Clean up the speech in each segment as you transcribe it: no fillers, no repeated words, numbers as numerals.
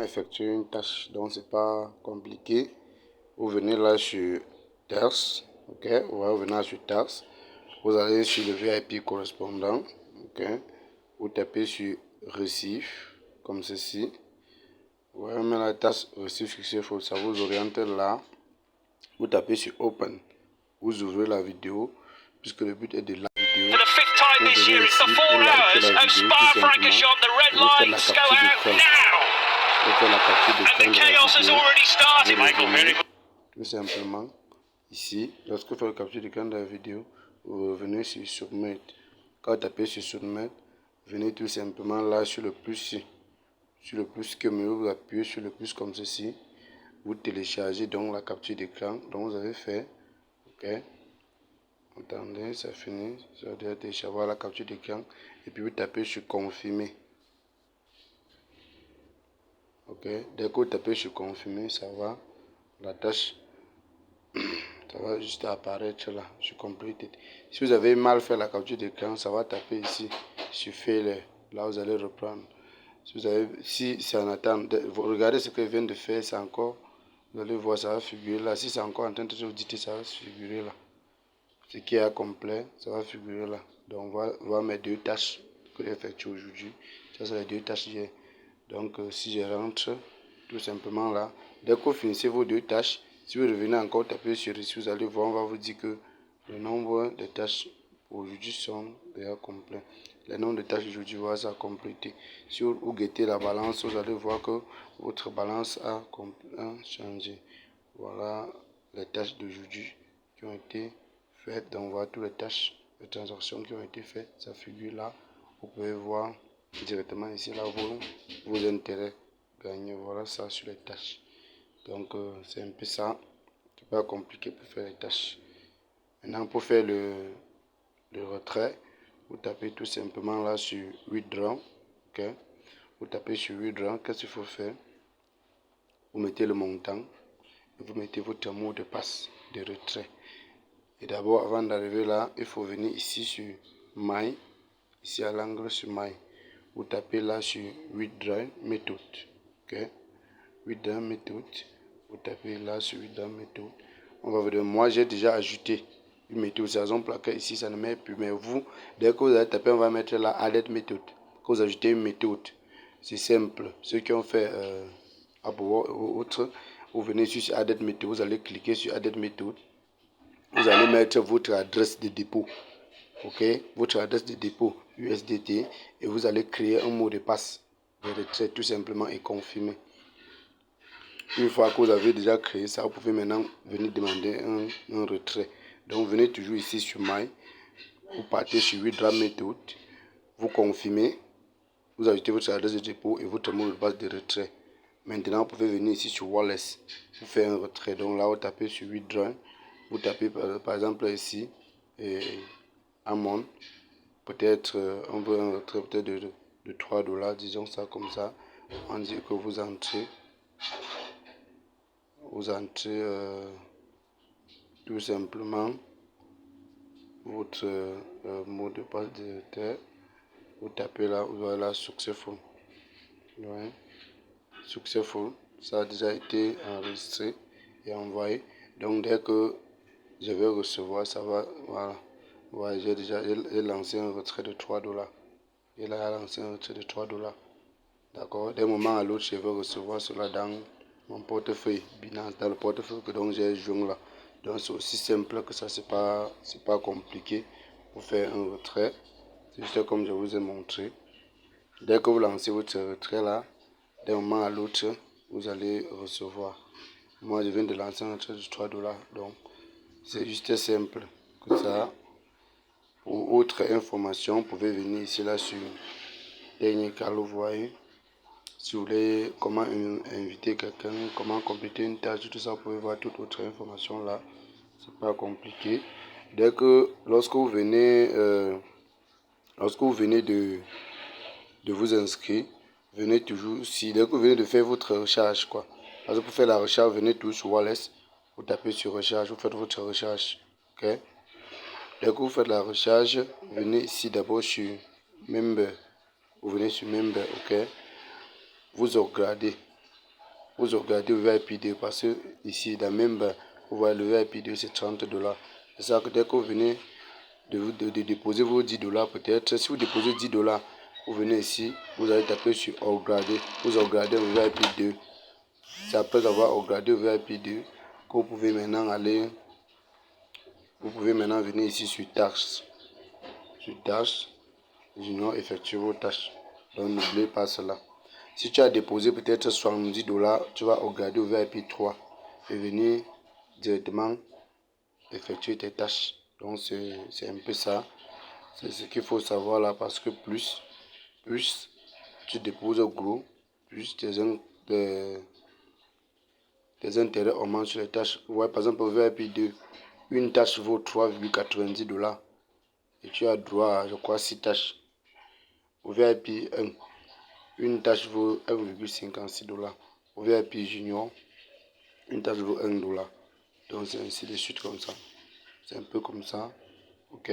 Effectuer une tâche, donc c'est pas compliqué. Vous venez là sur Ters, ok, vous allez venir sur Ters, vous allez sur le VIP correspondant, ok, vous tapez sur Récif, comme ceci, vous allez mettre la tâche Récif successful, ça vous oriente là, vous tapez sur Open, vous ouvrez la vidéo, puisque le but est de la vidéo. Vous venez ici, vous likez la vidéo tout simplement, et vous faites la capture d'écran. Vous faites la capture d'écran de la vidéo. Vous revenez tout simplement ici. Lorsque vous faites la capture d'écran de la vidéo, vous revenez sur Submit. Quand vous tapez sur Submit, venez tout simplement là sur le plus. Sur le plus que vous appuyez sur le plus comme ceci. Vous téléchargez donc la capture d'écran dont vous avez fait. Ok. Attendez, ça finit. Ça doit télécharger la capture d'écran. Et puis vous tapez sur Confirmer. Ok, dès que vous tapez sur confirmer, ça va, la tâche, ça va juste apparaître là, sur completed. Si vous avez mal fait la capture d'écran, ça va taper ici, sur failure, là vous allez reprendre. Si c'est en attente, regardez ce que je viens de faire, c'est encore, vous allez voir, ça va figurer là. Si c'est encore en train de vous dire, ça va figurer là. Ce qui est complet, ça va figurer là. Donc on va mettre deux tâches que j'ai effectuées aujourd'hui. Ça c'est les deux tâches que j'ai. Donc si je rentre tout simplement là, dès que vous finissez vos deux tâches, si vous revenez encore taper sur ici, vous allez voir, on va vous dire que le nombre de tâches aujourd'hui sont déjà complets. Le nombre de tâches aujourd'hui va ça compléter. Si vous guettez la balance, vous allez voir que votre balance a changé. Voilà les tâches d'aujourd'hui qui ont été faites. Donc voilà toutes les tâches de transactions qui ont été faites. Ça figure là. Vous pouvez voir directement ici là vos intérêts gagnés. Voilà ça sur les tâches. Donc c'est un peu ça. C'est pas compliqué pour faire les tâches. Maintenant pour faire le retrait, vous tapez tout simplement là sur Withdraw. Ok. Vous tapez sur Withdraw. Qu'est-ce qu'il faut faire? Vous mettez le montant et vous mettez votre mot de passe de retrait. Et d'abord, avant d'arriver là, il faut venir ici sur My. Ici à l'angle sur My. Vous tapez là sur Withdraw Method. Ok. Withdraw Method. Vous tapez là sur Withdraw Method. On va vous dire, moi j'ai déjà ajouté une méthode. C'est la raison pour laquelle ici ça ne met plus. Mais vous, dès que vous allez taper, on va mettre là Add Method. Quand vous ajoutez une méthode, c'est simple. Ceux qui ont fait Upwork ou autre, vous venez sur Add Method. Vous allez cliquer sur Add Method. Vous allez mettre votre adresse de dépôt. Ok, votre adresse de dépôt USDT et vous allez créer un mot de passe de retrait tout simplement et confirmer. Une fois que vous avez déjà créé ça, vous pouvez maintenant venir demander un retrait. Donc venez toujours ici sur My, vous partez sur Withdraw Method, vous confirmez, vous ajoutez votre adresse de dépôt et votre mot de passe de retrait. Maintenant vous pouvez venir ici sur Wallet, vous faites un retrait. Donc là vous tapez sur Withdraw, vous tapez par exemple ici Amount, peut-être on veut un retrait peut-être de 3 $, disons ça comme ça. On dit que vous entrez tout simplement votre mot de passe de terre. Vous tapez là, vous voyez là Successful. Ouais. Successful, ça a déjà été enregistré et envoyé. Donc dès que je vais recevoir, ça va, voilà. Ouais, j'ai lancé un retrait de 3 $. Et là, j'ai lancé un retrait de 3 $. D'accord. D'un moment à l'autre, je vais recevoir cela dans mon portefeuille Binance, dans le portefeuille que donc j'ai joint là. Donc c'est aussi simple que ça, c'est pas compliqué pour faire un retrait. C'est juste comme je vous ai montré. Dès que vous lancez votre retrait là, d'un moment à l'autre, vous allez recevoir. Moi, je viens de lancer un retrait de 3 $. Donc c'est juste simple que ça. Pour autre information, vous pouvez venir ici là sur dernier cas, vous voyez. Si vous voulez comment inviter quelqu'un, comment compléter une tâche, tout ça, vous pouvez voir toute autre information là. C'est pas compliqué. Lorsque vous venez de vous inscrire, venez toujours ici. Dès que vous venez de faire votre recherche, quoi. Parce que pour faire la recherche, venez toujours sur Wallet. Vous tapez sur recherche, vous faites votre recherche. Ok. Dès que vous faites la recherche, venez ici d'abord sur Member. Vous venez sur Member, ok. Vous regardez. vous regardez le VIP2 parce que ici, dans même, vous voyez le VIP2 c'est $30. C'est ça que dès que vous venez de déposer vos $10, peut-être, si vous déposez $10, vous venez ici, vous allez taper sur upgrader, vous upgradez le VIP2. C'est après avoir upgradé le VIP2 que vous pouvez maintenant aller, vous pouvez maintenant venir ici sur tâches. Sur tâches, sinon effectuer vos tâches. Donc n'oubliez pas cela. Si tu as déposé peut-être $70, tu vas upgrader au VIP 3 et venir directement effectuer tes tâches. Donc c'est un peu ça. C'est ce qu'il faut savoir là parce que plus tu déposes gros, plus tes intérêts augmentent sur les tâches. Vous voyez par exemple au VIP 2, une tâche vaut $3,90 et tu as droit à je crois 6 tâches. Au VIP 1, une tâche vaut $1,56. Au VIP Junior, une tâche vaut $1. Donc c'est ainsi de suite comme ça. C'est un peu comme ça. Ok.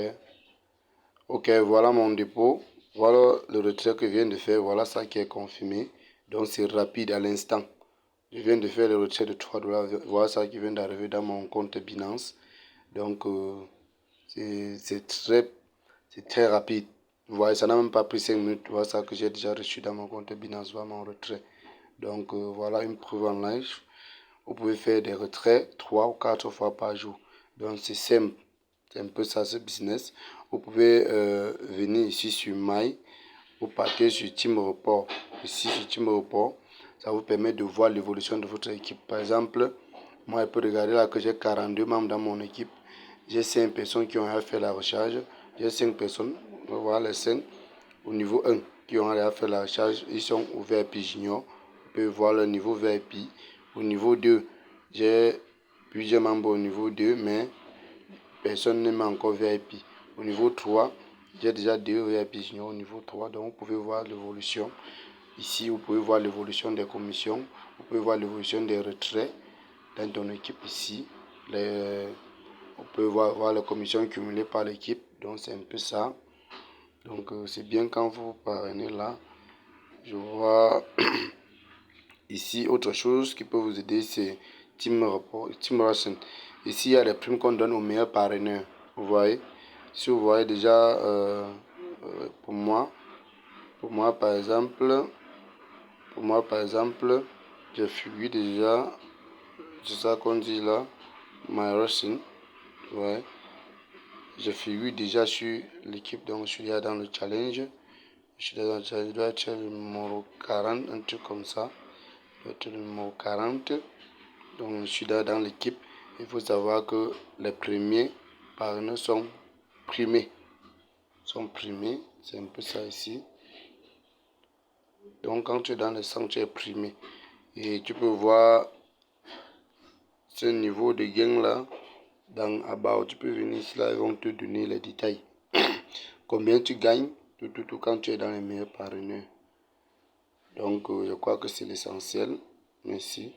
Ok, voilà mon dépôt. Voilà le retrait que je viens de faire. Voilà ça qui est confirmé. Donc c'est rapide à l'instant. Je viens de faire le retrait de $3. Voilà ça qui vient d'arriver dans mon compte Binance. Donc c'est très rapide. Vous voyez, ça n'a même pas pris 5 minutes. Voilà ça que j'ai déjà reçu dans mon compte Binance. Voilà mon retrait. Donc voilà une preuve en live. Vous pouvez faire des retraits 3 ou 4 fois par jour. Donc c'est simple. C'est un peu ça ce business. Vous pouvez venir ici sur My. Vous partez sur Team Report. Ici sur Team Report, ça vous permet de voir l'évolution de votre équipe. Par exemple, moi je peux regarder là que j'ai 42 membres dans mon équipe. J'ai 5 personnes qui ont fait la recharge. J'ai 5 personnes, voilà les 5 au niveau 1 qui ont fait la recharge. Ils sont au VIP Junior. Vous pouvez voir le niveau VIP. Au niveau 2, j'ai plusieurs membres au niveau 2, mais personne n'est encore VIP. Au niveau 3, j'ai déjà 2 VIP Junior au niveau 3. Donc, vous pouvez voir l'évolution. Ici, vous pouvez voir l'évolution des commissions. Vous pouvez voir l'évolution des retraits dans ton équipe ici. Vous pouvez voir les commissions cumulées par l'équipe. Donc, c'est un peu ça. Donc, c'est bien quand vous parvenez là. Je vois ici autre chose qui peut vous aider, c'est Team Russian. Ici, il y a les primes qu'on donne aux meilleurs parraineurs. Vous voyez, si vous voyez déjà, pour moi par exemple, j'ai fui déjà, c'est ça qu'on dit là, My Russian. Ouais, j'ai fui déjà sur l'équipe, donc je suis là dans le challenge. Je suis dans le challenge, je dois être le numéro 40, un truc comme ça. Je dois être le numéro 40. Donc je suis là dans l'équipe. Il faut savoir que les premiers parraineurs sont primés. C'est un peu ça ici. Donc quand tu es dans le centre, tu es primé. Et tu peux voir ce niveau de gain là. Dans About, tu peux venir ici là, ils vont te donner les détails. Combien tu gagnes, tout quand tu es dans les meilleurs parraineurs. Donc je crois que c'est l'essentiel. Merci.